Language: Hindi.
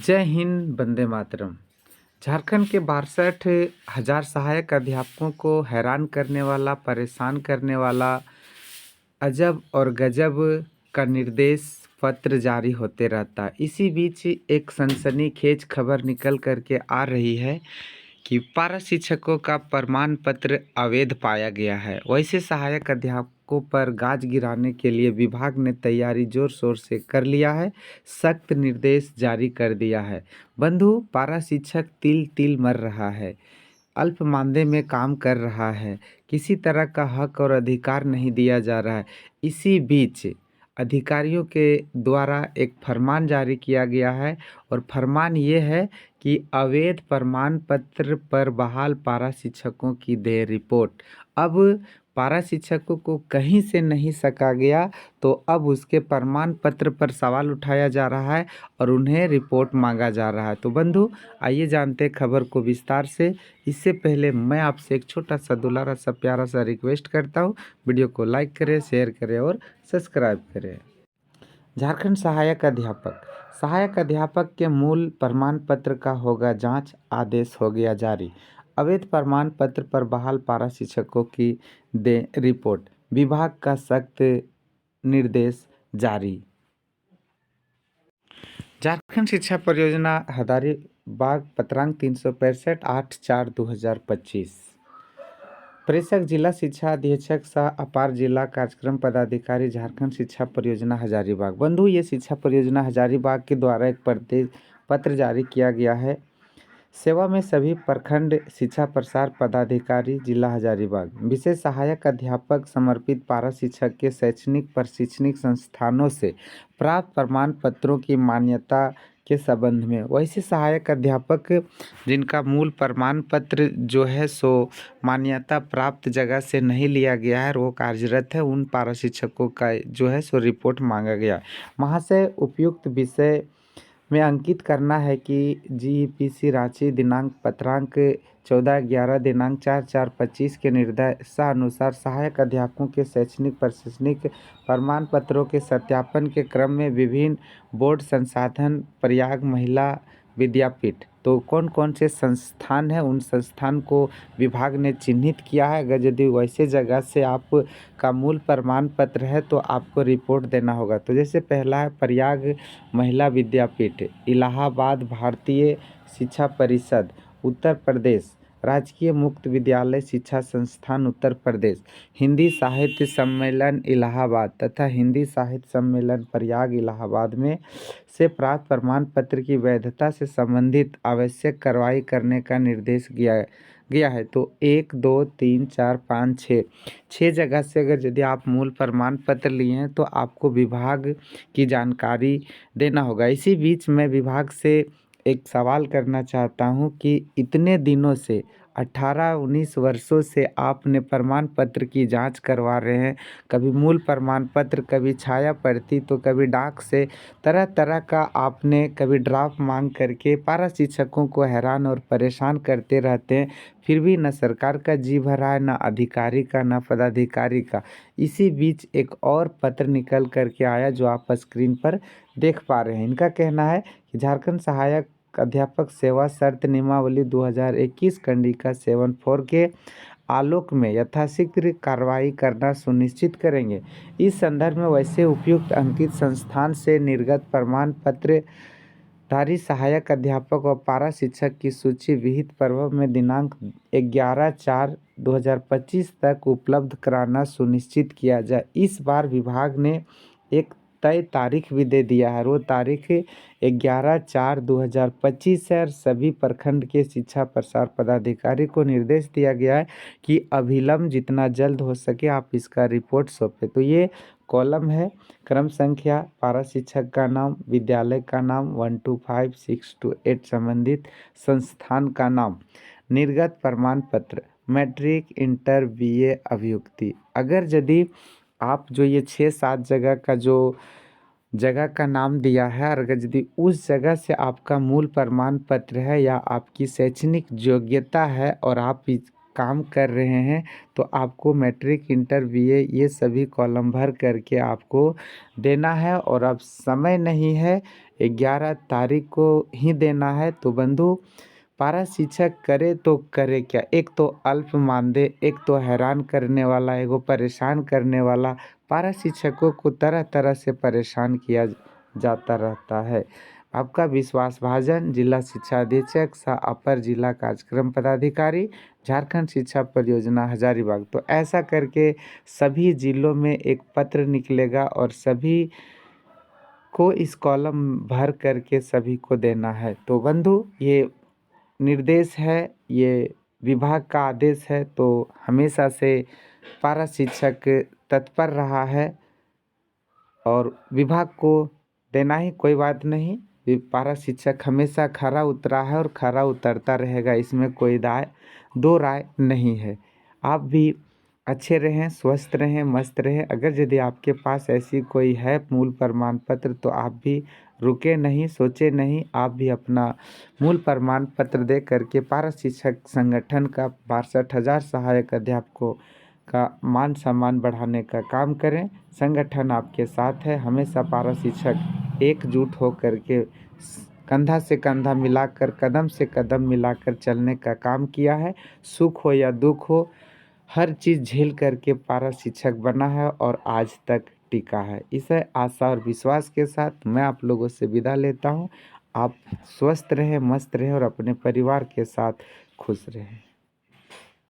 जय हिंद, वंदे मातरम। झारखंड के 62,000 सहायक अध्यापकों को हैरान करने वाला, परेशान करने वाला अजब और गजब का निर्देश पत्र जारी होते रहता है। इसी बीच एक सनसनीखेज खबर निकल कर के आ रही है कि पारा शिक्षकों का प्रमाण पत्र अवैध पाया गया है। वैसे सहायक अध्यापकों पर गाज गिराने के लिए विभाग ने तैयारी जोर शोर से कर लिया है, सख्त निर्देश जारी कर दिया है। बंधु, पारा शिक्षक तिल तिल मर रहा है, अल्प मानदेय में काम कर रहा है, किसी तरह का हक और अधिकार नहीं दिया जा रहा है। इसी बीच अधिकारियों के द्वारा एक फरमान जारी किया गया है और फरमान ये है कि अवैध प्रमाण पत्र पर बहाल पारा शिक्षकों की दे रिपोर्ट। अब पारा शिक्षकों को कहीं से नहीं सका गया, तो अब उसके प्रमाण पत्र पर सवाल उठाया जा रहा है और उन्हें रिपोर्ट मांगा जा रहा है। तो बंधु, आइए जानते हैं खबर को विस्तार से। इससे पहले मैं आपसे एक छोटा सा दुलारा सा प्यारा सा रिक्वेस्ट करता हूँ, वीडियो को लाइक करें, शेयर करें और सब्सक्राइब करें। झारखंड सहायक अध्यापक के मूल प्रमाण पत्र का होगा जांच, आदेश हो गया जारी। अवैध प्रमाण पत्र पर बहाल पारा शिक्षकों की दे रिपोर्ट, विभाग का सख्त निर्देश जारी। झारखंड शिक्षा परियोजना हजारीबाग, पत्रांक 365 8/4/2025। प्रेषक जिला शिक्षा अधीक्षक सह अपार जिला कार्यक्रम पदाधिकारी, झारखंड शिक्षा परियोजना हजारीबाग। बंधु, ये शिक्षा परियोजना हजारीबाग के द्वारा एक पत्र जारी किया गया है। सेवा में सभी प्रखंड शिक्षा प्रसार पदाधिकारी, जिला हजारीबाग। विशेष सहायक अध्यापक समर्पित पारा शिक्षक के शैक्षणिक प्रशिक्षण संस्थानों से प्राप्त प्रमाण पत्रों की मान्यता के संबंध में। वैसे सहायक अध्यापक जिनका मूल प्रमाण पत्र जो है सो मान्यता प्राप्त जगह से नहीं लिया गया है और वो कार्यरत है, उन पारा शिक्षकों का जो है सो रिपोर्ट मांगा गया। महाशय, उपयुक्त विषय में अंकित करना है कि जीईपीसी रांची दिनांक पत्रांक 14/11 दिनांक 4/4/25 के निर्देशानुसार सहायक अध्यापकों के शैक्षणिक प्रशासनिक प्रमाण पत्रों के सत्यापन के क्रम में विभिन्न बोर्ड संसाधन, प्रयाग महिला विद्यापीठ। तो कौन कौन से संस्थान हैं, उन संस्थान को विभाग ने चिन्हित किया है। अगर यदि वैसे जगह से आप का मूल प्रमाण पत्र है तो आपको रिपोर्ट देना होगा। तो जैसे पहला है प्रयाग महिला विद्यापीठ, इलाहाबाद भारतीय शिक्षा परिषद उत्तर प्रदेश, राजकीय मुक्त विद्यालय शिक्षा संस्थान उत्तर प्रदेश, हिंदी साहित्य सम्मेलन इलाहाबाद तथा हिंदी साहित्य सम्मेलन प्रयाग इलाहाबाद में से प्राप्त प्रमाण पत्र की वैधता से संबंधित आवश्यक कार्रवाई करने का निर्देश गया है। तो 1 2 3 4 5 6 जगह से अगर यदि आप मूल प्रमाण पत्र लिए हैं तो आपको विभाग की जानकारी देना होगा। इसी बीच मैं विभाग से एक सवाल करना चाहता हूं कि इतने दिनों से 18-19 वर्षों से आपने प्रमाण पत्र की जांच करवा रहे हैं, कभी मूल प्रमाण पत्र, कभी छाया प्रति, तो कभी डाक से, तरह तरह का आपने कभी ड्राफ्ट मांग करके पारा शिक्षकों को हैरान और परेशान करते रहते हैं। फिर भी न सरकार का जी भरा है, न अधिकारी का, न पदाधिकारी का। इसी बीच एक और पत्र निकल करके आया जो आप स्क्रीन पर देख पा रहे हैं। इनका कहना है कि झारखंड सहायक अध्यापक सेवा शर्त नियमावली 2021 कंडिका 74 के आलोक में यथाशीघ्र कार्रवाई करना सुनिश्चित करेंगे। इस संदर्भ में वैसे उपयुक्त अंकित संस्थान से निर्गत प्रमाण पत्र धारी सहायक अध्यापक और पारा शिक्षक की सूची विहित पर्व में दिनांक 11/4/2025 तक उपलब्ध कराना सुनिश्चित किया जाए। इस बार विभाग ने एक तय तारीख भी दे दिया है, वो तारीख 11/4/2025 है और सभी प्रखंड के शिक्षा प्रसार पदाधिकारी को निर्देश दिया गया है कि अभिलंब जितना जल्द हो सके आप इसका रिपोर्ट सौंपें। तो ये कॉलम है, क्रम संख्या, पारा शिक्षक का नाम, विद्यालय का नाम, 1 to 5 6 to 8 संबंधित संस्थान का नाम, निर्गत प्रमाण पत्र, मैट्रिक, इंटर, बीए, अभियुक्ति। अगर यदि आप जो ये 6-7 जगह का जो जगह का नाम दिया है, अगर यदि उस जगह से आपका मूल प्रमाण पत्र है या आपकी शैक्षणिक योग्यता है और आप काम कर रहे हैं, तो आपको मैट्रिक, इंटर, बीए ये सभी कॉलम भर करके आपको देना है। और अब समय नहीं है, 11 तारीख को ही देना है। तो बंधु, पारा शिक्षक करे तो करे क्या? एक तो अल्प मानदेय, एक तो हैरान करने वाला, एगो परेशान करने वाला। पारा शिक्षकों को तरह तरह से परेशान किया जाता रहता है। आपका विश्वास भाजन, जिला शिक्षा अधीक्षक सह अपर जिला कार्यक्रम पदाधिकारी, झारखंड शिक्षा परियोजना हजारीबाग। तो ऐसा करके सभी जिलों में एक पत्र निकलेगा और सभी को इस कॉलम भर करके सभी को देना है। तो बंधु, ये निर्देश है, ये विभाग का आदेश है। तो हमेशा से पारा शिक्षक तत्पर रहा है और विभाग को देना ही कोई बात नहीं। पारा शिक्षक हमेशा खरा उतरा है और खरा उतरता रहेगा, इसमें कोई दो राय नहीं है। आप भी अच्छे रहें, स्वस्थ रहें, मस्त रहें। अगर यदि आपके पास ऐसी कोई है मूल प्रमाण पत्र, तो आप भी रुके नहीं, सोचे नहीं, आप भी अपना मूल प्रमाण पत्र दे करके पारा शिक्षक संगठन का 62,000 सहायक अध्यापकों का मान सम्मान बढ़ाने का काम करें। संगठन आपके साथ है। हमेशा पारा शिक्षक एकजुट हो करके कंधा से कंधा मिलाकर, कदम से कदम मिलाकर चलने का काम किया है। सुख हो या दुख हो, हर चीज़ झेल करके पारा शिक्षक बना है और आज तक टिका है। इसे आशा और विश्वास के साथ मैं आप लोगों से विदा लेता हूँ। आप स्वस्थ रहें, मस्त रहें और अपने परिवार के साथ खुश रहें।